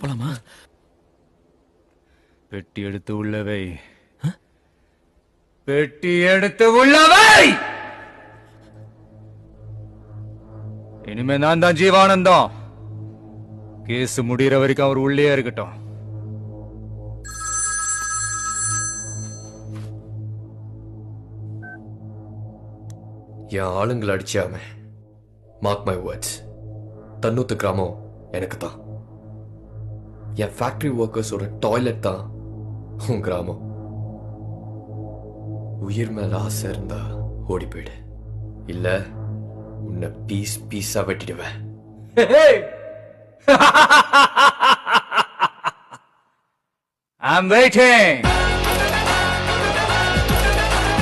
போலாமா? பெட்டி எடுத்து உள்ளவை, பெட்டி எடுத்து உள்ளவை. இனிமே நான் தான் ஜீவானந்தம். கேஸ் முடிகிற வரைக்கும் அவர் உள்ளே இருக்கட்டும். என் ஆளுங்களை அடிச்சாம மார்க் மை வேர்ட்ஸ், தன்னூத்து கிராமம் எனக்கு தான். என் ஃபேக்டரி ஒர்க்கர்ஸோட டாய்லெட் தான் உன் கிராமம். உயிர் மேல ஆசை இருந்தா ஓடி போயிடு, இல்ல உன்னை பீஸ் பீஸா வெட்டிடுவேன். I'm waiting.